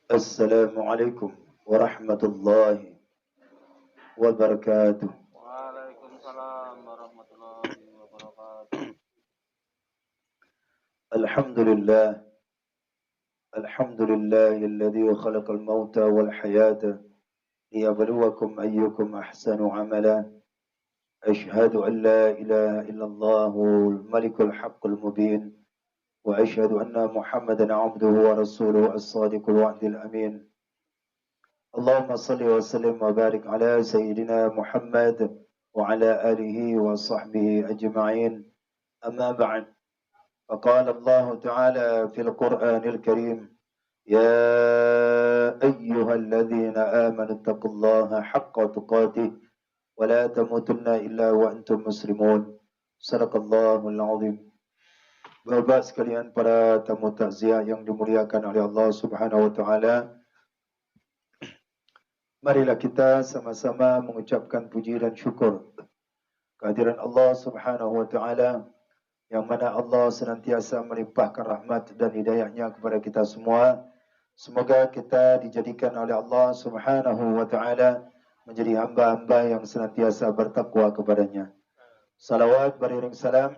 Assalamualaikum warahmatullahi wabarakatuh. Waalaikumsalam warahmatullahi wabarakatuh. Alhamdulillah, alladzi khalaqal mauta wal hayata liyabluwakum ayyukum ahsanu amala. Ashhadu an la ilaha illallahul malikul haqqul mubin wa ashhadu anna Muhammadan abduhu wa rasuluhu as-sadiqul wa'dil amin. اللهم صل وسلم وبارك على سيدنا محمد وعلى آله وصحبه أجمعين. أما بعد، فقال الله تعالى في القرآن الكريم: يا أيها الذين آمنوا اتقوا الله حق تقاته ولا تموتن إلا وأنتم مسلمون. صدق الله العظيم. Bapak sekalian para tamu takziah yang dimuliakan oleh Allah Subhanahu wa taala, marilah kita sama-sama mengucapkan puji dan syukur kehadiran Allah Subhanahu wa taala, yang mana Allah senantiasa melimpahkan rahmat dan hidayahnya kepada kita semua. Semoga kita dijadikan oleh Allah Subhanahu wa taala menjadi hamba-hamba yang senantiasa bertakwa kepadanya. Salawat beriring salam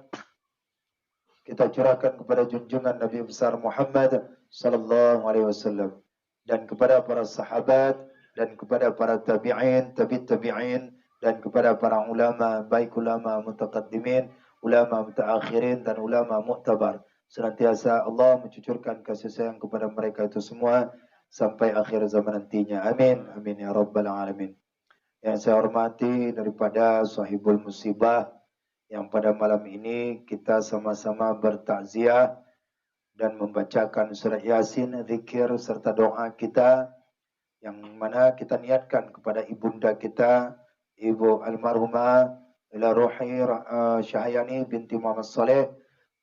kita curahkan kepada junjungan Nabi besar Muhammad sallallahu alaihi wasallam, dan kepada para sahabat, dan kepada para tabi'in, tabi'in, dan kepada para ulama, baik ulama mutaqaddimin, ulama mutaakhirin, dan ulama mu'tabar. Senantiasa Allah mencucurkan kasih sayang kepada mereka itu semua sampai akhir zaman nantinya. Amin. Amin ya rabbal alamin. Yang saya hormati daripada sahibul musibah, yang pada malam ini kita sama-sama bertakziah dan membacakan surat Yasin, zikir serta doa kita, yang mana kita niatkan kepada ibunda kita, Ibu almarhumah ila ruhi Syahyani binti Muhammad Saleh.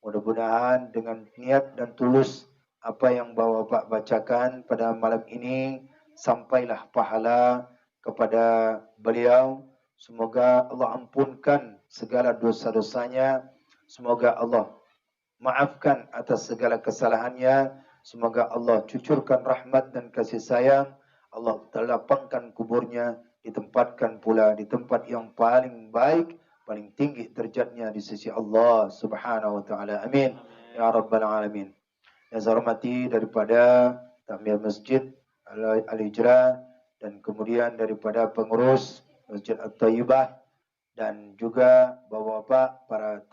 Mudah-mudahan dengan niat dan tulus apa yang Bapak bacakan pada malam ini sampailah pahala kepada beliau. Semoga Allah ampunkan segala dosa-dosanya. Semoga Allah maafkan atas segala kesalahannya. Semoga Allah cucurkan rahmat dan kasih sayang. Allah lapangkan kuburnya, ditempatkan pula di tempat yang paling baik, paling tinggi derajatnya di sisi Allah Subhanahu wa taala. Amin ya rabbal alamin. Yang saya hormati daripada Takmir Masjid Al-Hijrah, dan kemudian daripada pengurus Masjid At-Tayyibah, dan juga bapak-bapak para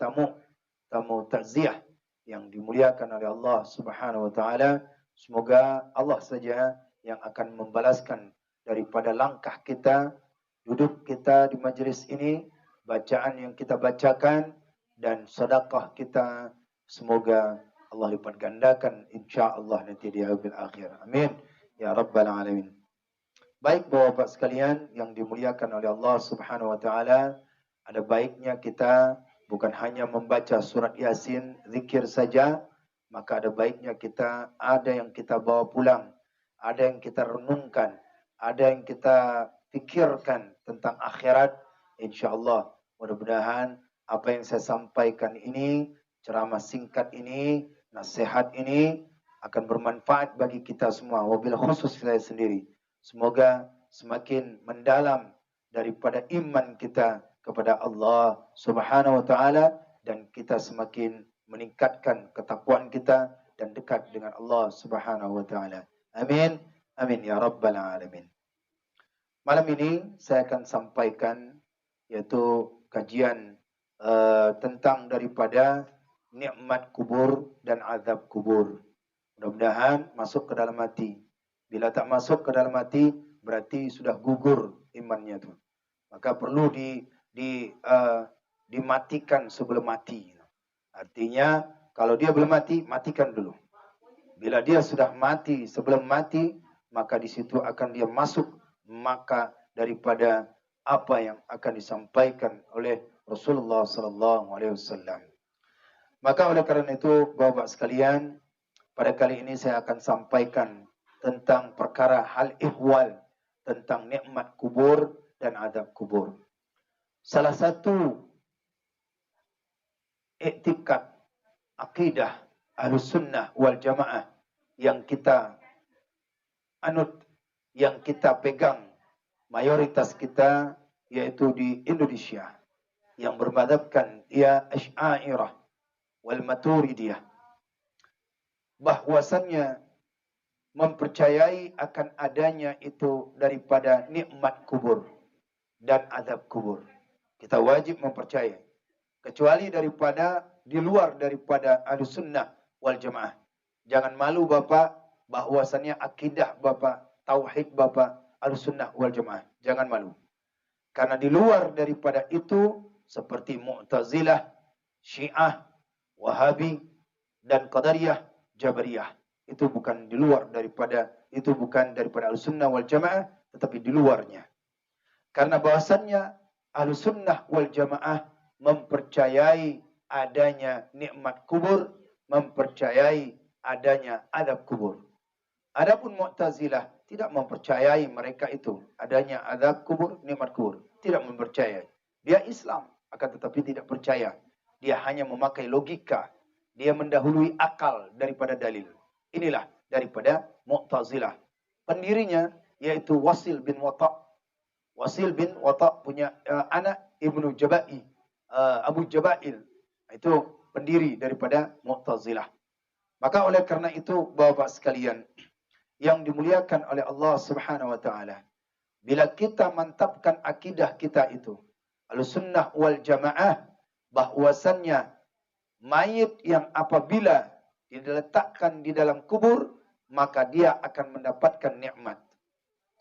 tamu takziah yang dimuliakan oleh Allah Subhanahu wa taala. Semoga Allah saja yang akan membalaskan daripada langkah kita, duduk kita di majlis ini, bacaan yang kita bacakan, dan sedekah kita. Semoga Allah lipat gandakan insya-Allah nanti di akhir. Amin ya rabbal alamin. Baik Bapak-bapak sekalian yang dimuliakan oleh Allah Subhanahu wa taala, ada baiknya kita bukan hanya membaca surat Yasin, zikir saja, maka ada baiknya kita ada yang kita bawa pulang, ada yang kita renungkan, ada yang kita pikirkan tentang akhirat. Insyaallah mudah-mudahan apa yang saya sampaikan ini, ceramah singkat ini, nasihat ini akan bermanfaat bagi kita semua, wabil khusus saya sendiri. Semoga semakin mendalam daripada iman kita kepada Allah Subhanahu wa taala, dan kita semakin meningkatkan ketakwaan kita dan dekat dengan Allah Subhanahu wa taala. Amin. Amin ya rabbal alamin. Malam ini saya akan sampaikan yaitu kajian tentang daripada nikmat kubur dan azab kubur. Mudah-mudahan masuk ke dalam hati. Bila tak masuk ke dalam hati, berarti sudah gugur imannya tu. Maka perlu dimatikan sebelum mati. Artinya kalau dia belum mati, matikan dulu. Bila dia sudah mati sebelum mati, maka di situ akan dia masuk maka daripada apa yang akan disampaikan oleh Rasulullah sallallahu alaihi wasallam. Maka oleh karena itu, Bapak sekalian, pada kali ini saya akan sampaikan tentang perkara hal ihwal tentang nikmat kubur dan adab kubur. Salah satu iktikad akidah Ahlus Sunnah wal Jamaah yang kita anut, yang kita pegang, mayoritas kita yaitu di Indonesia, yang bermadhabkan ia Asy'ariyah wal Maturidiyah, bahwasannya mempercayai akan adanya itu daripada nikmat kubur dan azab kubur. Kita wajib mempercayai, kecuali daripada di luar daripada Ahlussunnah wal Jamaah. Jangan malu Bapak bahwasannya akidah Bapak, tauhid Bapak Ahlussunnah wal Jamaah. Jangan malu. Karena di luar daripada itu seperti Mu'tazilah, Syiah, Wahabi, dan Qadariyah, Jabariyah. Itu bukan di luar daripada, itu bukan daripada Ahlussunnah wal Jamaah, tetapi di luarnya. Karena bahwasannya Ahlussunnah wal Jamaah mempercayai adanya nikmat kubur, mempercayai adanya azab kubur. Adapun Mu'tazilah tidak mempercayai mereka itu adanya azab kubur, nikmat kubur. Tidak mempercayai. Dia Islam, akan tetapi tidak percaya. Dia hanya memakai logika. Dia mendahului akal daripada dalil. Inilah daripada Mu'tazilah. Pendirinya yaitu Wasil bin Wata'. Wasil bin Wata' punya anak Ibnu Jabai, Abu Jabail. Itu pendiri daripada Mu'tazilah. Maka oleh karena itu, Bapak sekalian yang dimuliakan oleh Allah Subhanahu wa taala, bila kita mantapkan akidah kita itu Ahlussunnah wal Jamaah, bahwasannya mayit yang apabila diletakkan di dalam kubur, maka dia akan mendapatkan nikmat.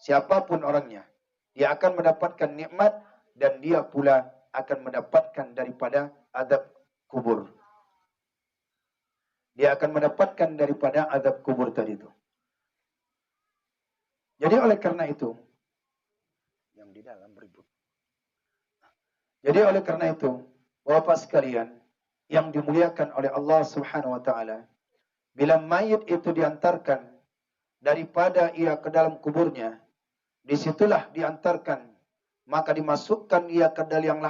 Siapapun orangnya, dia akan mendapatkan nikmat, dan dia pula akan mendapatkan daripada azab kubur. Dia akan mendapatkan daripada azab kubur tadi itu. Jadi oleh karena itu, yang di dalam beribut. Jadi oleh karena itu, Bapak sekalian yang dimuliakan oleh Allah Subhanahu wa taala, bila mayit itu diantarkan daripada ia ke dalam kuburnya, disitulah diantarkan, maka dimasukkan ia ke dalam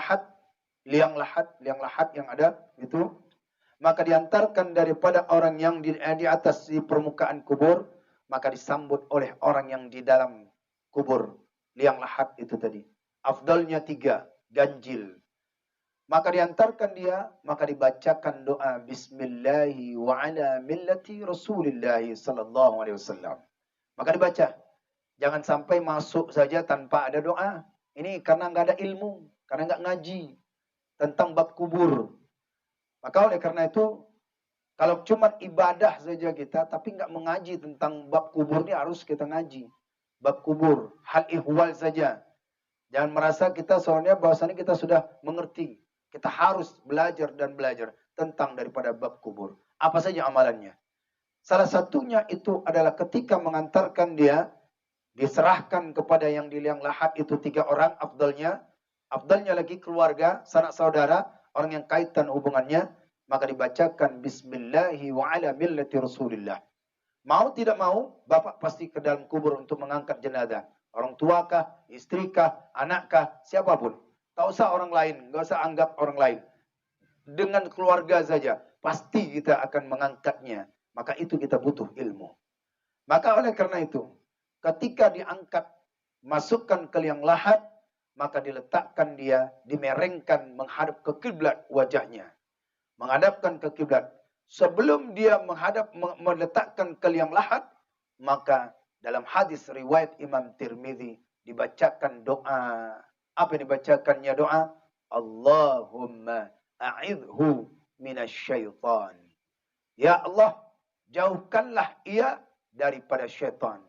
liang lahat yang ada itu, maka diantarkan daripada orang yang di atas di permukaan kubur, maka disambut oleh orang yang di dalam kubur, liang lahat itu tadi. Afdalnya 3, ganjil. Maka diantarkan dia, maka dibacakan doa Bismillahi wa ala millati Rasulillahi sallallahu alaihi wasallam. Maka dibaca. Jangan sampai masuk saja tanpa ada doa. Ini karena nggak ada ilmu, karena nggak ngaji tentang bab kubur. Maka oleh karena itu, kalau cuma ibadah saja kita, tapi nggak mengaji tentang bab kubur, ini harus kita ngaji. Bab kubur, hal ihwal saja. Jangan merasa kita soalnya bahwasannya kita sudah mengerti. Kita harus belajar dan belajar tentang daripada bab kubur. Apa saja amalannya? Salah satunya itu adalah ketika mengantarkan dia, diserahkan kepada yang di liang lahat itu 3 orang, afdalnya lagi keluarga, sanak saudara, orang yang kaitan hubungannya, maka dibacakan Bismillahi wa ala millati Rasulillah. Mau tidak mau, bapak pasti ke dalam kubur untuk mengangkat jenazah. Orang tuakah, istrikah, anakkah, siapapun. Tak usah orang lain, nggak usah anggap orang lain. Dengan keluarga saja, pasti kita akan mengangkatnya. Maka itu kita butuh ilmu. Maka oleh karena itu, ketika diangkat, masukkan ke liang lahat, maka diletakkan dia, dimerengkan menghadap ke kiblat wajahnya. Menghadapkan ke kiblat. Sebelum dia meletakkan ke liang lahat, maka dalam hadis riwayat Imam Tirmidzi dibacakan doa. Apa yang dibacakannya doa? Allahumma a'idhu minasyaitan. Ya Allah, jauhkanlah ia daripada syaitan.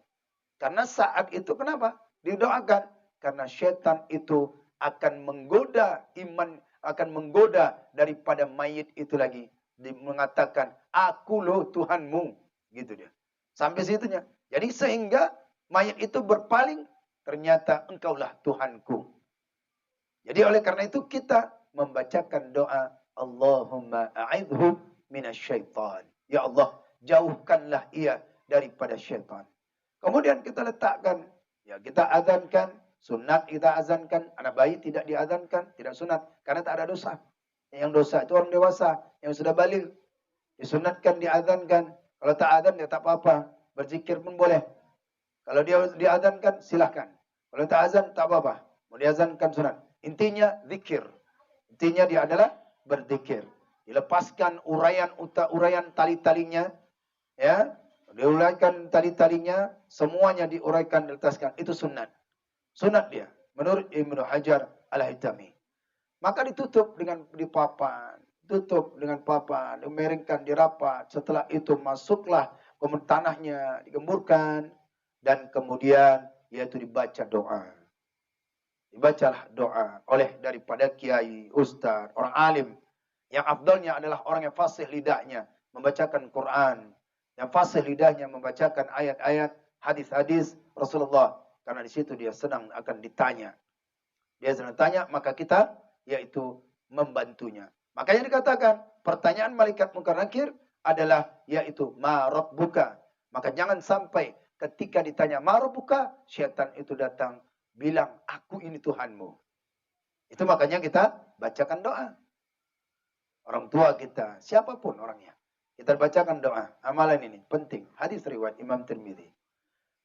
Karena saat itu kenapa? Didoakan. Karena syaitan itu akan menggoda iman, akan menggoda daripada mayit itu lagi. Mengatakan, aku loh Tuhanmu. Gitu dia. Sampai situnya. Jadi sehingga mayit itu berpaling, ternyata engkaulah Tuhanku. Jadi oleh karena itu kita membacakan doa, Allahumma a'idhu minasyaitan. Ya Allah, jauhkanlah ia daripada syaitan. Kemudian kita letakkan, ya kita azankan, sunat kita azankan, anak bayi tidak diazankan, tidak sunat, karena tak ada dosa. Yang dosa itu orang dewasa, yang sudah balik. Disunatkan, diazankan. Kalau tak azan, ya tak apa-apa. Berzikir pun boleh. Kalau dia diazankan, silahkan. Kalau tak azan, tak apa-apa. Mau diazankan sunat. Intinya zikir. Intinya dia adalah berzikir. Dilepaskan uraian tali-talinya, ya, diuraikan tali-talinya, semuanya diuraikan, diletaskan. Itu sunat. Sunat dia, menurut Ibnu Hajar Al-Haytami. Maka ditutup dengan dipapan, tutup dengan papan, dimiringkan, dirapat. Setelah itu masuklah ke tanahnya, digemburkan, dan kemudian yaitu dibaca doa. Dibacalah doa oleh daripada kiai, ustaz, orang alim. Yang afdalnya adalah orang yang fasih lidahnya membacakan Quran, yang fasih lidahnya membacakan ayat-ayat, hadis-hadis Rasulullah. Karena di situ dia senang akan ditanya. Dia senang tanya, maka kita yaitu membantunya. Makanya dikatakan pertanyaan malaikat munkar nakir adalah yaitu ma rabbuka. Maka jangan sampai ketika ditanya ma rabbuka, syaitan itu datang bilang aku ini Tuhanmu. Itu makanya kita bacakan doa. Orang tua kita, siapapun orangnya, kita bacakan doa. Amalan ini penting. Hadis riwayat Imam Tirmidzi.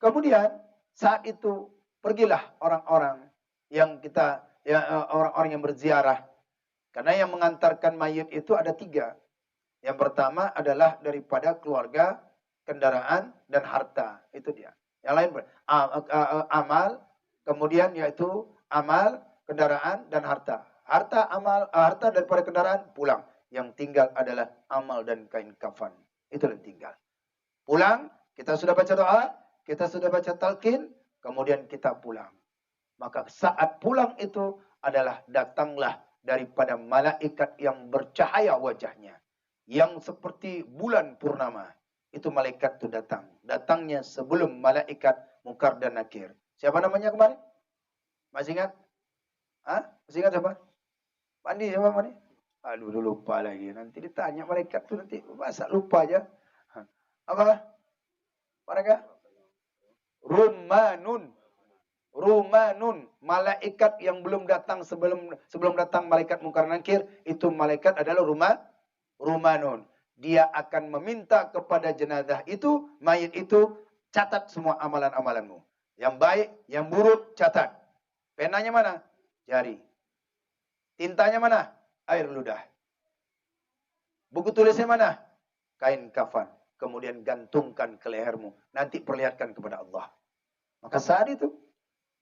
Kemudian saat itu pergilah orang-orang yang kita, ya, orang-orang yang berziarah. Karena yang mengantarkan mayit itu ada 3. Yang pertama adalah daripada keluarga, kendaraan, dan harta. Itu dia. Yang lain amal, kemudian yaitu amal, kendaraan, dan harta. Harta daripada kendaraan pulang. Yang tinggal adalah amal dan kain kafan. Itu yang tinggal. Pulang, kita sudah baca doa, kita sudah baca talqin, kemudian kita pulang. Maka saat pulang itu adalah datanglah daripada malaikat yang bercahaya wajahnya. Yang seperti bulan purnama. Itu malaikat itu datang. Datangnya sebelum malaikat Munkar dan Nakir. Siapa namanya kemarin? Masih ingat? Hah? Masih ingat siapa? Pandi siapa Pandi? Aduh, lupa lagi. Nanti ditanya malaikat tuh nanti. Masa lupa aja. Apa? Mereka? Rumanun. Malaikat yang belum datang sebelum datang malaikat Munkar Nakir. Itu malaikat adalah Rumanun. Dia akan meminta kepada jenazah itu, mayit itu, catat semua amalan-amalanmu. Yang baik, yang buruk, catat. Penanya mana? Jari. Tintanya mana? Air ludah. Buku tulisnya mana? Kain kafan. Kemudian gantungkan ke lehermu. Nanti perlihatkan kepada Allah. Maka saat itu,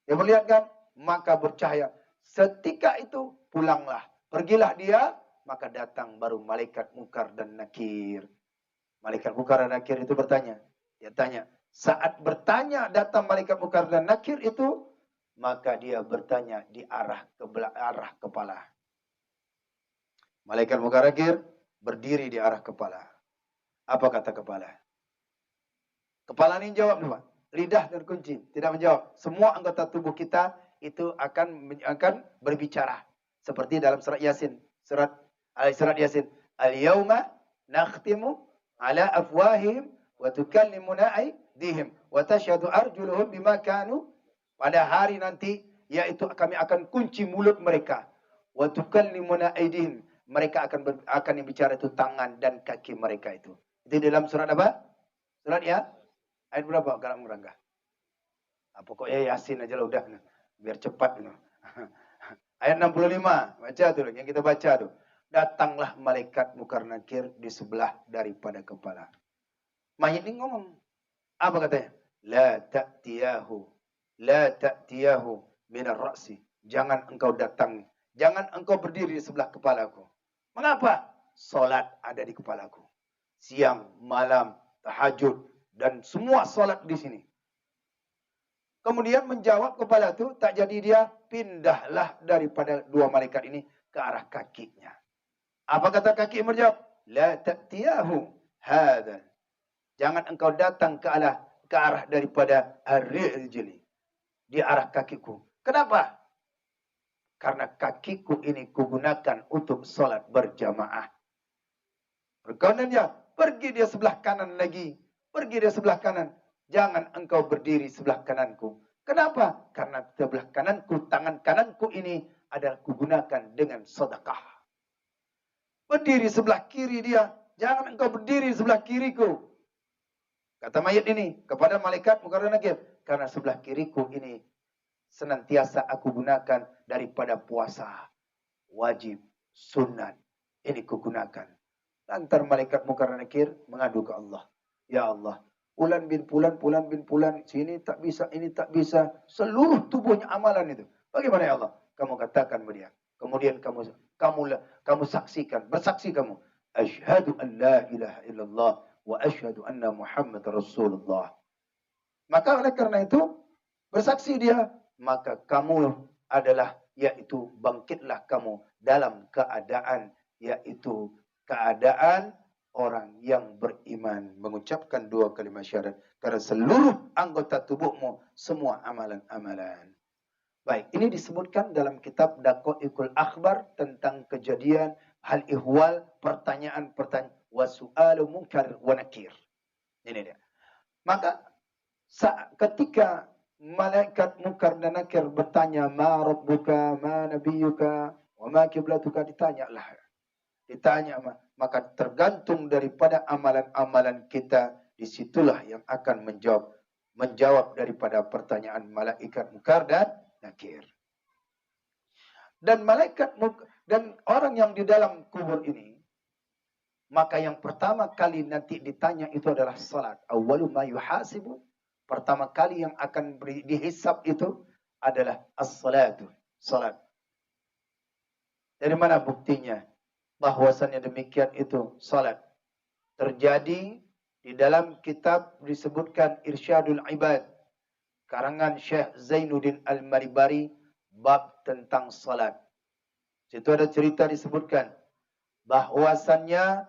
dia perlihatkan, maka bercahaya. Setika itu, pulanglah. Pergilah dia, maka datang baru malaikat Munkar dan Nakir. Malaikat Munkar dan Nakir itu bertanya. Dia tanya. Saat bertanya datang malaikat Munkar dan Nakir itu, maka dia bertanya di arah kepala. Malaikat Munkar dan Nakir berdiri di arah kepala. Apa kata kepala? Kepala ini jawab, Pak. Lidah dan kunci. Tidak menjawab. Semua anggota tubuh kita itu akan berbicara. Seperti dalam surat Yasin. Surat Yasin. Al-yawma nakhtimu ala afwahihim wa tukallimuna aydihim wa tashhadu arjuluhum bima kanu. Pada hari nanti yaitu kami akan kunci mulut mereka. Wa tukallimuna aydihim. Mereka akan bicara itu tangan dan kaki mereka itu. Itu dalam surat apa? Surat ya? Ayat berapa? Kalau merangkah. Pokoknya Yasin aja lah udah. Biar cepat. Ayat 65. Baca tuh. Yang kita baca tuh. Datanglah malaikat Munkar Nakir di sebelah daripada kepala. Mayit ini ngomong. Apa katanya? La ta'tiyahu minar ra'si. Jangan engkau datang. Jangan engkau berdiri di sebelah kepalaku. Mengapa? Solat ada di kepalaku. Siang, malam, tahajud, dan semua solat di sini. Kemudian menjawab kepala itu, tak jadi dia, pindahlah daripada 2 malaikat ini ke arah kakinya. Apa kata kaki yang menjawab? La ta'tiyahu hadha. Jangan engkau datang ke arah daripada ar-rijli. Di arah kakiku. Kenapa? Karena kakiku ini kugunakan untuk sholat berjamaah. Berkononnya, pergi dia sebelah kanan lagi. Pergi dia sebelah kanan. Jangan engkau berdiri sebelah kananku. Kenapa? Karena sebelah kananku, tangan kananku ini adalah kugunakan dengan sedekah. Berdiri sebelah kiri dia. Jangan engkau berdiri sebelah kiriku. Kata mayat ini kepada malaikat Munkar dan Nakir. karena sebelah kiriku ini senantiasa aku gunakan daripada puasa, wajib, sunat. Ini kugunakan. Lantar malaikat Munkar dan Nakir mengadu ke Allah. Ya Allah, Fulan bin Fulan, sini tak bisa, ini tak bisa. Seluruh tubuhnya amalan itu. Bagaimana ya Allah? Kamu katakan kepada dia. Kemudian kamu saksikan, bersaksi kamu. Asyhadu an la ilaha illallah wa asyhadu anna Muhammad Rasulullah. Maka oleh karena itu, bersaksi dia, maka kamu adalah, yaitu bangkitlah kamu dalam keadaan, yaitu keadaan orang yang beriman, mengucapkan dua kalimat syahadat, karena seluruh anggota tubuhmu semua amalan-amalan. Baik, ini disebutkan dalam kitab Daqaiqul Akhbar tentang kejadian hal ihwal, pertanyaan-pertanyaan, wasu'alu munkar wa nakir. Ini dia. Maka ketika malaikat Munkar dan Nakir bertanya, ma rabbuka, ma nabiyuka, wa ma kiblatuka, ditanya, maka tergantung daripada amalan-amalan kita, disitulah yang akan menjawab daripada pertanyaan malaikat Munkar dan Nakir. Dan dan orang yang di dalam kubur ini, maka yang pertama kali nanti ditanya itu adalah salat. Awwalu ma yuhasibu, pertama kali yang akan dihisab itu adalah as-salatu, salat. Dari mana buktinya bahwasannya demikian itu salat? Terjadi di dalam kitab disebutkan Irsyadul Ibad, karangan Syekh Zainuddin Al-Maribari, bab tentang salat. Situ ada cerita disebutkan bahwasannya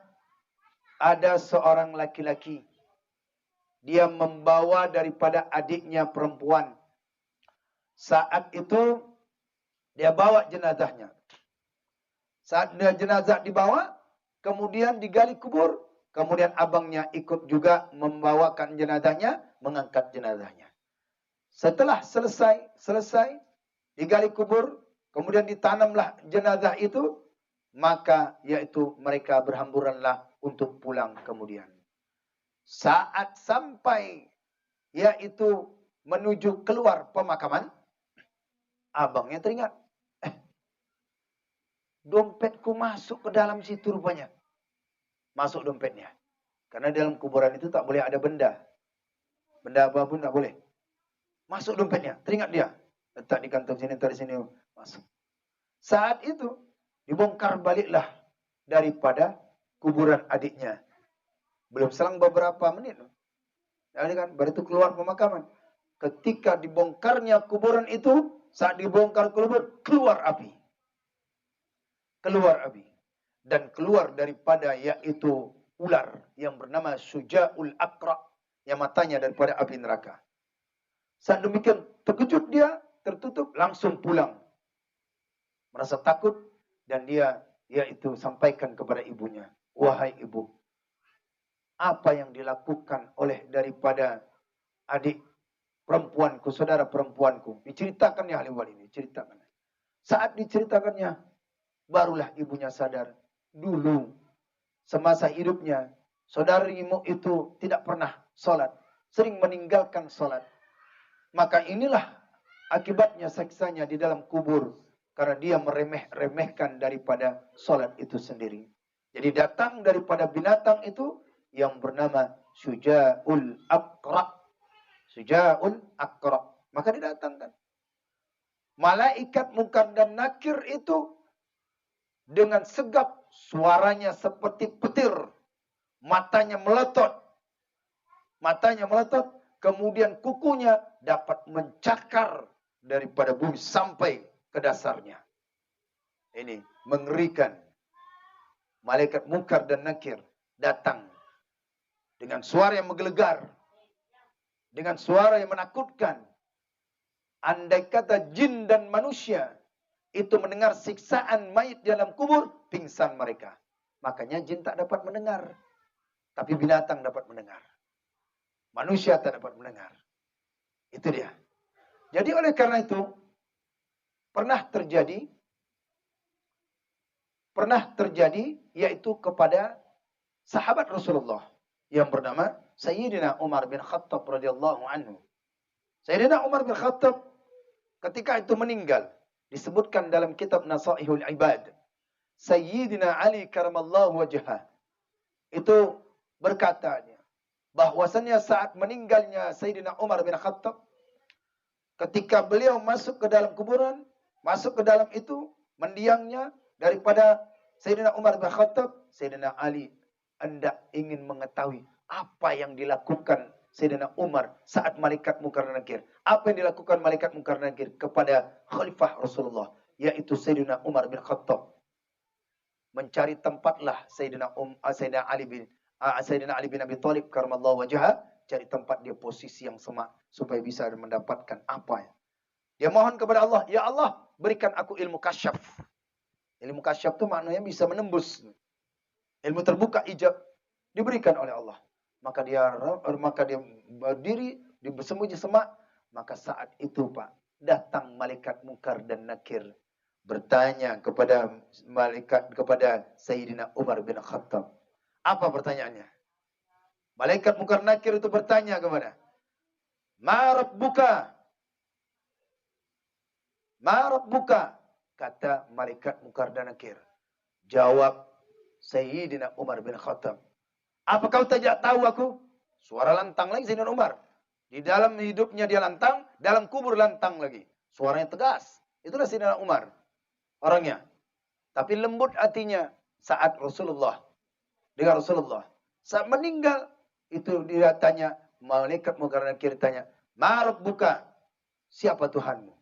ada seorang laki-laki, dia membawa daripada adiknya perempuan. Saat itu dia bawa jenazahnya. Saat jenazah dibawa, kemudian digali kubur, kemudian abangnya ikut juga membawakan jenazahnya, mengangkat jenazahnya. Setelah selesai digali kubur, kemudian ditanamlah jenazah itu, maka yaitu mereka berhamburanlah untuk pulang kemudian. Saat sampai yaitu menuju keluar pemakaman, abangnya teringat, dompetku masuk ke dalam situ rupanya. Masuk dompetnya. Karena dalam kuburan itu tak boleh ada benda. Benda apapun tak boleh. Masuk dompetnya, teringat dia. Letak di kantong sini, letak di sini, masuk. Saat itu dibongkar baliklah daripada kuburan adiknya. Belum selang beberapa menit. Jadi kan, baru itu keluar pemakaman. Ketika dibongkarnya kuburan itu, saat dibongkar kubur, keluar api. Keluar api. Dan keluar daripada yaitu ular yang bernama Syuja'ul Aqra, yang matanya daripada api neraka. Saat demikian terkejut dia, tertutup, langsung pulang. Merasa takut dan dia yaitu sampaikan kepada ibunya, wahai ibu, apa yang dilakukan oleh daripada adik perempuanku, saudara perempuanku. Diceritakannya hal ini, ceritakan. Saat diceritakannya, barulah ibunya sadar. Dulu, semasa hidupnya, saudarimu itu tidak pernah sholat. Sering meninggalkan sholat. Maka inilah akibatnya siksanya di dalam kubur. Karena dia meremehkan daripada sholat itu sendiri. Jadi datang daripada binatang itu yang bernama Syuja'ul Aqra. Syuja'ul Aqra. Maka didatangkan. Malaikat Munkar dan Nakir itu dengan segap, suaranya seperti petir, matanya meletot, kemudian kukunya dapat mencakar daripada bumi sampai ke dasarnya. Ini mengerikan. Malaikat Munkar dan Nakir datang dengan suara yang menggelegar, dengan suara yang menakutkan. Andai kata jin dan manusia itu mendengar siksaan mayit dalam kubur, pingsan mereka. Makanya jin tak dapat mendengar. Tapi binatang dapat mendengar. Manusia tak dapat mendengar. Itu dia. Jadi oleh karena itu, pernah terjadi yaitu kepada sahabat Rasulullah yang bernama Sayyidina Umar bin Khattab radhiyallahu anhu. Sayyidina Umar bin Khattab ketika itu meninggal, disebutkan dalam kitab Nasaihul Ibad, Sayyidina Ali karamallahu wajhah itu berkatanya bahwasannya saat meninggalnya Sayyidina Umar bin Khattab, ketika beliau masuk ke dalam kuburan, masuk ke dalam itu mendiangnya daripada Sayyidina Umar bin Khattab, Sayyidina Ali hendak ingin mengetahui apa yang dilakukan Sayyidina Umar saat malaikat Munkar dan Nakir. Apa yang dilakukan malaikat Munkar dan Nakir kepada Khalifah Rasulullah, yaitu Sayyidina Umar bin Khattab. Mencari tempatlah Sayyidina Ali bin Abi Thalib karamallahu wajhah, cari tempat dia posisi yang semak supaya bisa mendapatkan apa ya. Dia mohon kepada Allah, ya Allah, berikan aku ilmu kasyaf. Ilmu kasyaf itu maknanya bisa menembus. Ilmu terbuka ijab diberikan oleh Allah. Maka dia berdiri di bersembunyi semak. Maka saat itu Pak, datang malaikat Munkar dan Nakir bertanya kepada Sayyidina Umar bin Khattab. Apa pertanyaannya? Malaikat Munkar Nakir itu bertanya kepada, Ma Rabbuka? Ma Rabbuka? Kata malaikat Munkar dan Nakir. Jawab Sayyidina Umar bin Khattab, apa kau tidak tahu aku? Suara lantang lagi Sayyidina Umar. Di dalam hidupnya dia lantang, dalam kubur lantang lagi. Suaranya tegas. Itulah Sayyidina Umar orangnya. Tapi lembut hatinya saat Rasulullah. Dengan Rasulullah. Saat meninggal, itu dia tanya, malaikat Munkar dan Nakir tanya, Ma Rabbuka? Siapa Tuhanmu?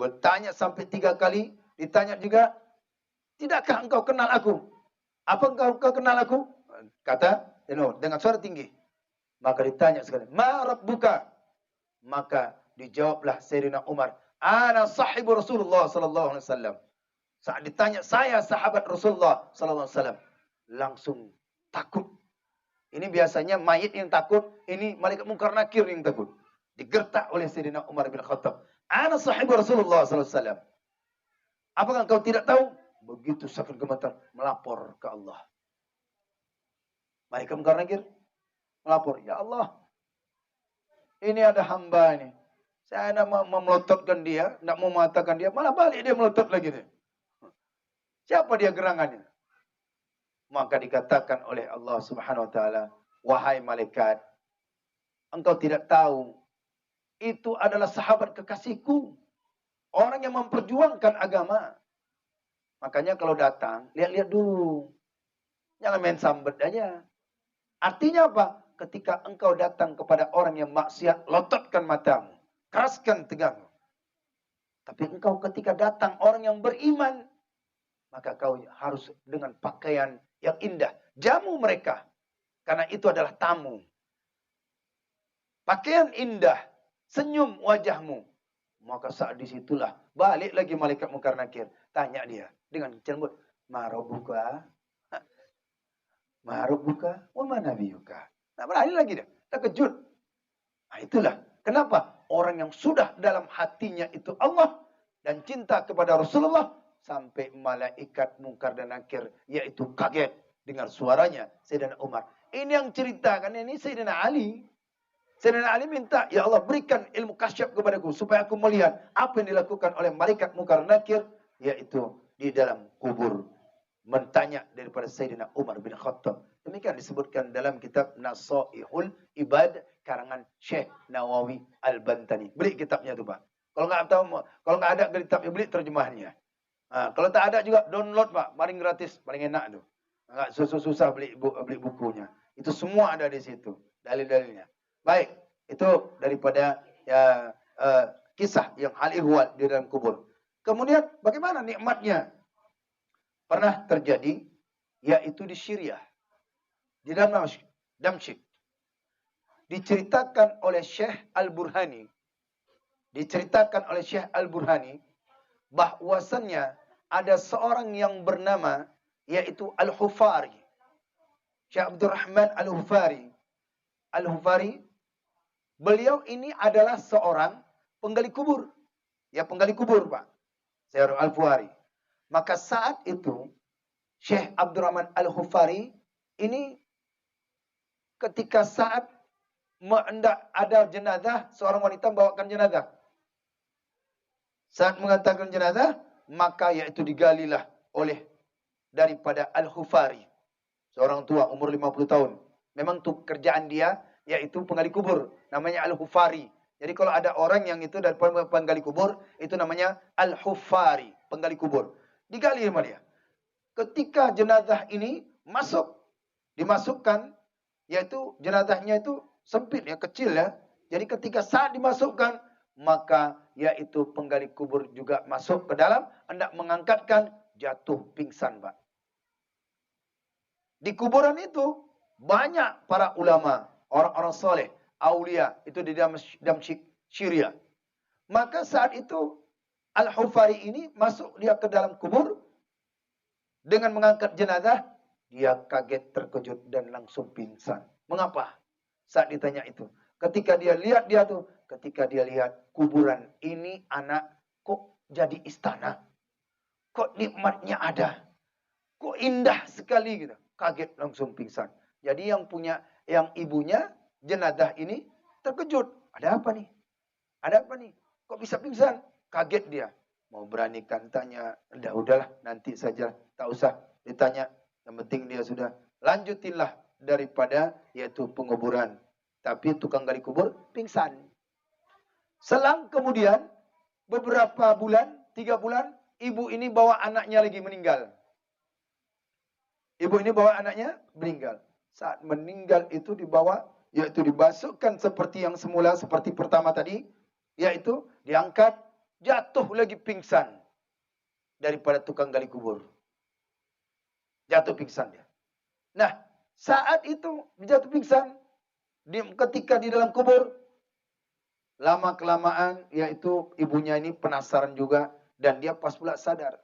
Bertanya sampai 3 kali. Ditanya juga, tidakkah engkau kenal aku? Apa engkau kenal aku? Kata, dengan suara tinggi. Maka ditanya sekali, Ma Rabbuka? Maka dijawablah Sayyidina Umar, Ana sahibu Rasulullah sallallahu alaihi wasallam. Saat ditanya, saya sahabat Rasulullah sallallahu alaihi wasallam, langsung takut. Ini biasanya mayit yang takut, ini malaikat Munkar Nakir yang takut. Digertak oleh Sayyidina Umar bin Khattab. Ana sahibu Rasulullah sallallahu alaihi wasallam. Apakah engkau tidak tahu? Begitu sakit gemetar, melapor ke Allah. Malaikat Munkar Nakir melapor, ya Allah, ini ada hamba ini. Saya nak memelototkan dia, nak mematakan dia, malah balik dia melotot lagi. Siapa dia gerangannya? Maka dikatakan oleh Allah Subhanahu wa taala, wahai malaikat, engkau tidak tahu itu adalah sahabat kekasihku, orang yang memperjuangkan agama. Makanya kalau datang, lihat-lihat dulu. Jangan main sambet aja. Artinya apa? Ketika engkau datang kepada orang yang maksiat, lototkan matamu. Keraskan tegangmu. Tapi engkau ketika datang orang yang beriman, maka kau harus dengan pakaian yang indah. Jamu mereka. Karena itu adalah tamu. Pakaian indah. Senyum wajahmu. Maka saat disitulah balik lagi malaikat Munkar Nakir. Tanya dia dengan lembut, Ma Rabbuka? Ma Rabbuka? Wa ma nabiyuka? Nah, berani lagi dia. Terkejut. Nah, itulah. Kenapa? Orang yang sudah dalam hatinya itu Allah dan cinta kepada Rasulullah, sampai malaikat Munkar dan Nakir yaitu kaget dengar suaranya Sayyidina Umar. Ini yang ceritakan ini Sayyidina Ali. Sayyidina Ali minta, ya Allah berikan ilmu kasyaf kepadaku supaya aku melihat apa yang dilakukan oleh malaikat Munkar Nakir, yaitu di dalam kubur. Mentanya daripada Sayyidina Umar bin Khattab. Demikian disebutkan dalam kitab Nasaihul Ibad karangan Syekh Nawawi Al-Bantani. Beli kitabnya tu Pak. Kalau nggak tahu, kalau nggak ada kitabnya, beli terjemahannya. Kalau tak ada juga download Pak, paling gratis, paling enak tu. Nggak susah-susah beli bukunya. Itu semua ada di situ, dalil-dalilnya. Baik, itu daripada kisah yang hal ihwal di dalam kubur. Kemudian bagaimana nikmatnya? Pernah terjadi, yaitu di Syria, di Damsyik. Diceritakan oleh Syekh Al-Burhani. Diceritakan oleh Syekh Al-Burhani bahwasannya ada seorang yang bernama yaitu Al-Hufari. Syekh Abdurrahman Al-Hufari. Al-Hufari, beliau ini adalah seorang penggali kubur. Ya, penggali kubur, Pak. Syekh Al-Hufari. Maka saat itu Syekh Abdurrahman Al-Hufari ini ketika saat hendak ada jenazah, seorang wanita membawakan jenazah. Saat mengantarkan jenazah, maka yaitu digalilah oleh daripada Al-Hufari, seorang tua umur 50 tahun. Memang tuh kerjaan dia yaitu penggali kubur, namanya Al-Hufari. Jadi kalau ada orang yang itu dari penggali kubur, itu namanya Al-Hufari, penggali kubur. Digali sama dia. Ketika jenazah ini masuk, dimasukkan, yaitu jenazahnya itu sempit ya, kecil ya. Jadi ketika saat dimasukkan, maka yaitu penggali kubur juga masuk ke dalam, hendak mengangkatkan, jatuh pingsan, Pak. Di kuburan itu banyak para ulama, orang-orang soleh, aulia, itu di Damsyik, Syria. Maka saat itu Al-Hufari ini masuk dia ke dalam kubur dengan mengangkat jenazah, dia kaget, terkejut dan langsung pingsan. Mengapa? Saat ditanya itu, ketika dia lihat kuburan ini anak kok jadi istana, kok nikmatnya ada, kok indah sekali gitu. Kaget langsung pingsan. Jadi yang ibunya jenazah ini terkejut. Ada apa nih? Ada apa nih? Kok bisa pingsan? Kaget dia. Mau beranikan tanya, udahlah nanti saja, tak usah ditanya. Yang penting dia sudah lanjutinlah daripada yaitu penguburan. Tapi tukang gali kubur pingsan. Selang kemudian beberapa bulan, 3 bulan, ibu ini bawa anaknya lagi meninggal. Ibu ini bawa anaknya meninggal. Saat meninggal itu dibawa, yaitu dibasuhkan seperti yang semula, seperti pertama tadi, yaitu diangkat, jatuh lagi pingsan daripada tukang gali kubur. Jatuh pingsan dia. Nah, saat itu jatuh pingsan, ketika di dalam kubur, lama-kelamaan, yaitu ibunya ini penasaran juga, dan dia pas pula sadar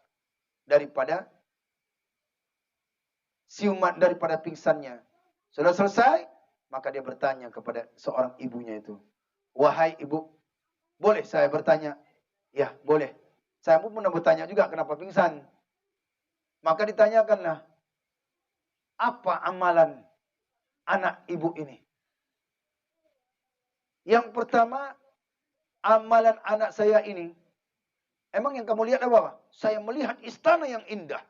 daripada siuman daripada pingsannya. Sudah selesai, maka dia bertanya kepada seorang ibunya itu, wahai ibu, boleh saya bertanya? Ya, boleh. Saya pun pernah bertanya juga kenapa pingsan. Maka ditanyakanlah, apa amalan anak ibu ini? Yang pertama, amalan anak saya ini, emang yang kamu lihat apa? Saya melihat istana yang indah.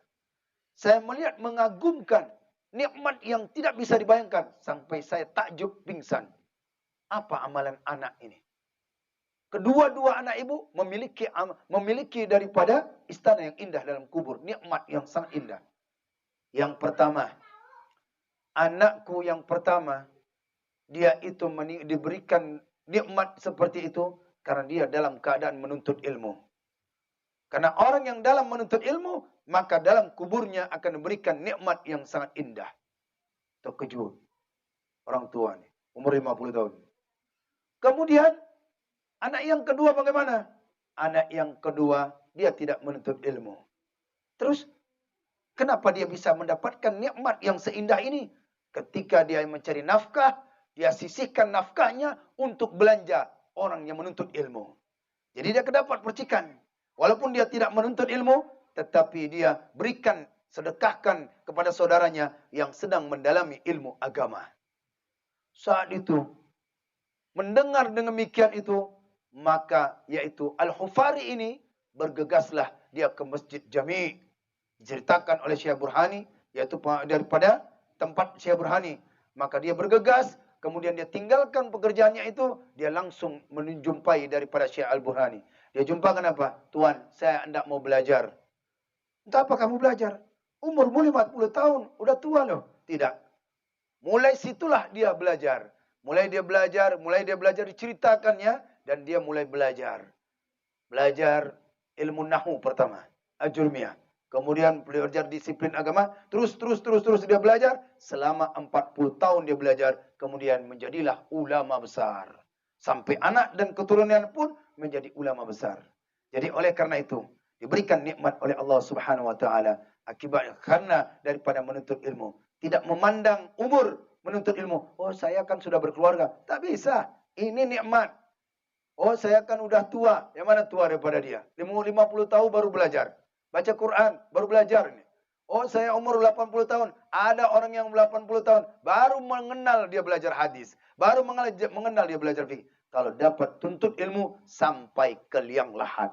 Saya melihat mengagumkan, nikmat yang tidak bisa dibayangkan. Sampai saya takjub pingsan. Apa amalan anak ini? Kedua-dua anak ibu memiliki daripada istana yang indah dalam kubur. Nikmat yang sangat indah. Yang pertama, anakku yang pertama, dia itu diberikan nikmat seperti itu karena dia dalam keadaan menuntut ilmu. Karena orang yang dalam menuntut ilmu, maka dalam kuburnya akan memberikan nikmat yang sangat indah. Terkejut orang tua ini, umur 50 tahun. Kemudian, anak yang kedua bagaimana? Anak yang kedua, dia tidak menuntut ilmu. Terus, kenapa dia bisa mendapatkan nikmat yang seindah ini? Ketika dia mencari nafkah, dia sisihkan nafkahnya untuk belanja orang yang menuntut ilmu. Jadi dia kedapat percikan. Walaupun dia tidak menuntut ilmu, tetapi dia berikan, sedekahkan kepada saudaranya yang sedang mendalami ilmu agama. Saat itu, mendengar dengan demikian itu, maka yaitu Al-Hufari ini bergegaslah dia ke Masjid Jami'. Diceritakan oleh Syekh Burhani, yaitu daripada tempat Syekh Burhani. Maka dia bergegas, kemudian dia tinggalkan pekerjaannya itu, dia langsung menjumpai daripada Syekh Al-Burhani. Dia jumpa kenapa? Tuan, saya hendak mau belajar. Entah apa kamu belajar? Umurmu 50 tahun, udah tua loh. Tidak. Mulai situlah dia belajar. Mulai dia belajar diceritakannya, dan dia mulai belajar. Belajar ilmu nahu pertama, Ajurmiyah. Kemudian belajar disiplin agama, terus dia belajar. Selama 40 tahun dia belajar, kemudian menjadilah ulama besar. Sampai anak dan keturunan pun menjadi ulama besar. Jadi oleh karena itu, diberikan nikmat oleh Allah Subhanahu wa taala akibatnya karena daripada menuntut ilmu. Tidak memandang umur menuntut ilmu. Oh, saya kan sudah berkeluarga. Tak bisa. Ini nikmat. Oh, saya kan udah tua. Yang mana tua daripada dia? 50 tahun baru belajar. Baca Quran, baru belajar. Oh, saya umur 80 tahun. Ada orang yang 80 tahun baru mengenal dia belajar hadis, baru mengenal dia belajar fikih. Kalau dapat tuntut ilmu sampai ke liang lahat.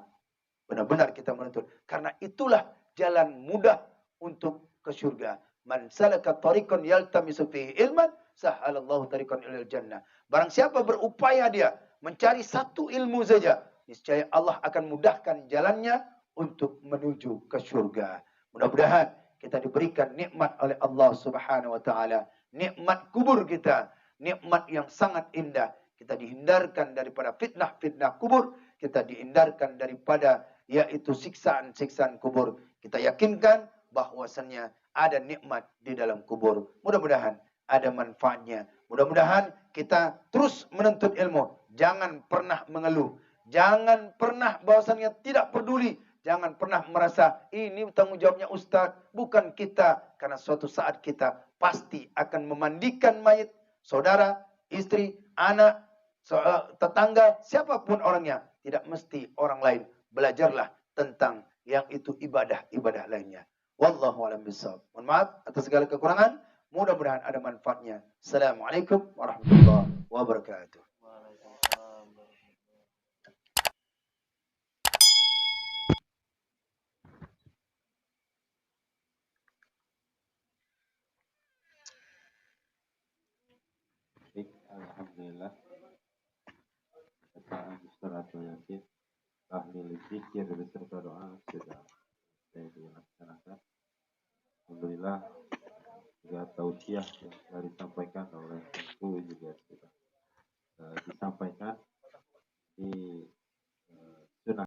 Benar-benar kita menuntut. Karena itulah jalan mudah untuk ke surga. Man salaka tariqan yaltamisu fihi ilman, sahalallahu tariqan ilal jannah. Barang siapa berupaya dia mencari satu ilmu saja, niscaya Allah akan mudahkan jalannya untuk menuju ke surga. Mudah-mudahan kita diberikan nikmat oleh Allah Subhanahu wa taala, nikmat kubur kita, nikmat yang sangat indah. Kita dihindarkan daripada fitnah-fitnah kubur, kita dihindarkan daripada yaitu siksaan-siksaan kubur. Kita yakinkan bahwasannya ada nikmat di dalam kubur. Mudah-mudahan ada manfaatnya. Mudah-mudahan kita terus menuntut ilmu. Jangan pernah mengeluh. Jangan pernah bahwasannya tidak peduli. Jangan pernah merasa ini tanggung jawabnya ustaz, bukan kita. Karena suatu saat kita pasti akan memandikan mayit saudara, istri, anak, tetangga, siapapun orangnya. Tidak mesti orang lain. Belajarlah tentang yang itu ibadah-ibadah lainnya. Wallahu a'lam bishawab. Mohon maaf atas segala kekurangan. Mudah-mudahan ada manfaatnya. Assalamualaikum warahmatullahi wabarakatuh. Waalaikumsalam warahmatullahi Baik, alhamdulillah. Kata Ustaz Abdul Yasin, ahli zikir beserta doa sudah saya dilaksanakan. Alhamdulillah, juga tausiah yang telah disampaikan oleh Ibu juga sudah disampaikan. Di